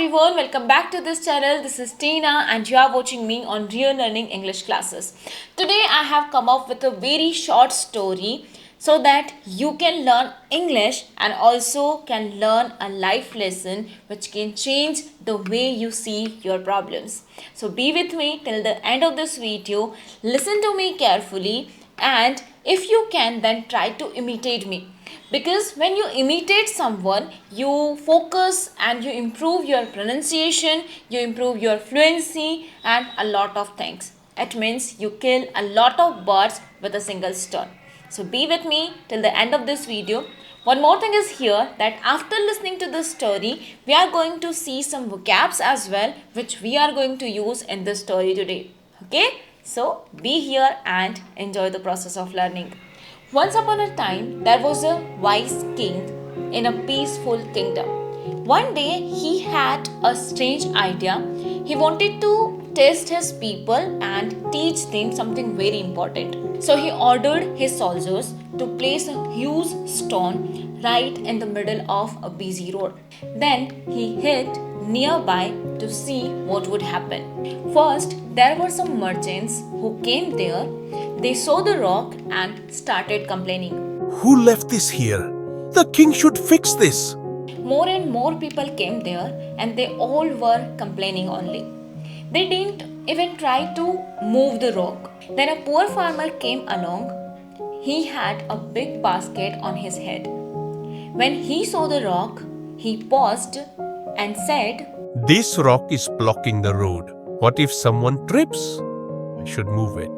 everyone, welcome back to this channel. This is Tina and you are watching me on Real Learning English classes. Today I have come up with a very short story so that you can learn English and also can learn a life lesson which can change the way you see your problems. So be with me till the end of this video. Listen to me carefully and if you can then try to imitate me. Because when you imitate someone, you focus and you improve your pronunciation, you improve your fluency and a lot of things. It means you kill a lot of birds with a single stone. So be with me till the end of this video. One more thing is here that after listening to this story, we are going to see some vocabs as well which we are going to use in this story today. Okay? So be here and enjoy the process of learning. Once upon a time, there was a wise king in a peaceful kingdom. One day, he had a strange idea. He wanted to test his people and teach them something very important. So, he ordered his soldiers to place a huge stone right in the middle of a busy road. Then, he hid nearby to see what would happen. First, there were some merchants who came there. They saw the rock and started complaining. Who left this here? The king should fix this. More and more people came there and they all were complaining only. They didn't even try to move the rock. Then a poor farmer came along. He had a big basket on his head. When he saw the rock, he paused and said, This rock is blocking the road. What if someone trips? I should move it.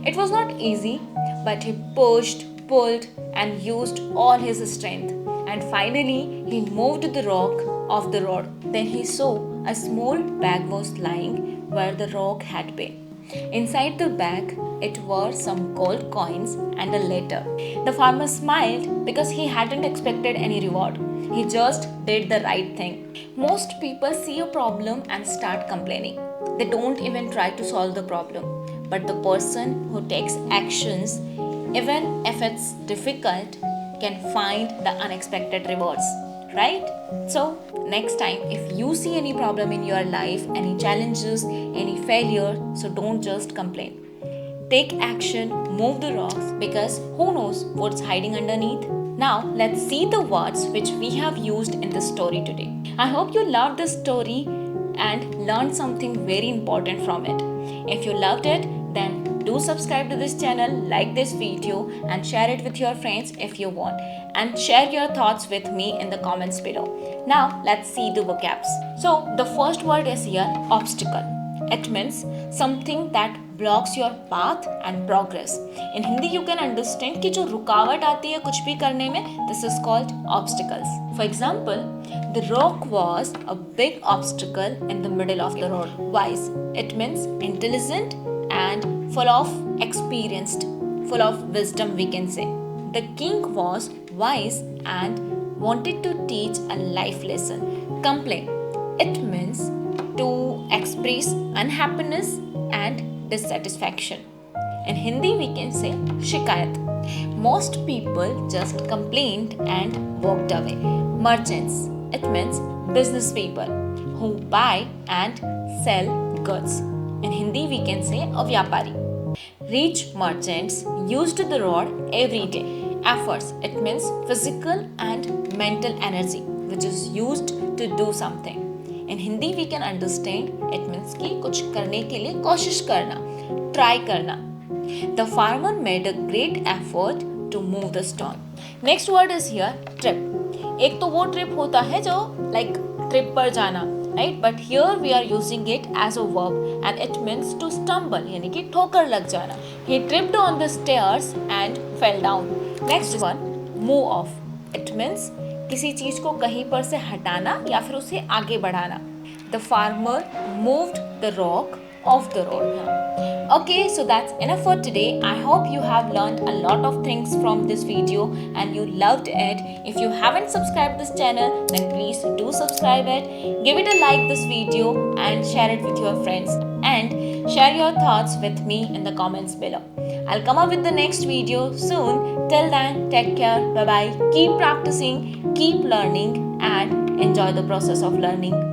It was not easy, but he pushed, pulled, and used all his strength. And finally, he moved the rock off the road. Then he saw a small bag was lying where the rock had been. Inside the bag, it were some gold coins and a letter. The farmer smiled because he hadn't expected any reward. He just did the right thing. Most people see a problem and start complaining. They don't even try to solve the problem. But the person who takes actions, even if it's difficult, can find the unexpected rewards, right? So, next time, if you see any problem in your life, any challenges, any failure, so don't just complain. Take action, move the rocks, because who knows what's hiding underneath? Now, let's see the words which we have used in this story today. I hope you loved this story and learned something very important from it. If you loved it, then do subscribe to this channel, like this video and share it with your friends if you want. And share your thoughts with me in the comments below. Now, let's see the vocabs. So, the first word is here, obstacle. It means something that blocks your path and progress. In Hindi, you can understand कि जो रुकावट आती है कुछ भी करने में, this is called obstacles. For example, the rock was a big obstacle in the middle of the road. Wise. It means intelligent and full of experienced, full of wisdom we can say. The king was wise and wanted to teach a life lesson. Complain. It means to express unhappiness and dissatisfaction. In Hindi we can say shikayat. Most people just complained and walked away. Merchants. It means business people who buy and sell goods. In Hindi we can say a vyapari. Rich merchants used the road every day. Efforts. It means physical and mental energy which is used to do something. In Hindi we can understand it means कि कुछ करने के लिए कोशिश करना, try करना. The farmer made a great effort to move the stone. Next word is here trip. एक तो वो trip होता है जो like trip पर जाना, right? But here we are using it as a verb and it means to stumble यानी कि ठोकर लग जाना. He tripped on the stairs and fell down. Next one, move off. It means किसी चीज को कहीं पर से हटाना या फिर उसे आगे बढ़ाना. The farmer moved the rock off the road. Okay, so that's enough for today. I hope you have learned a lot of things from this video and you loved it. If you haven't subscribed this channel, then please do subscribe it. Give it a like this video and share it with your friends. And share your thoughts with me in the comments below. I'll come up with the next video soon. Till then, take care. Bye-bye. Keep practicing, keep learning and enjoy the process of learning.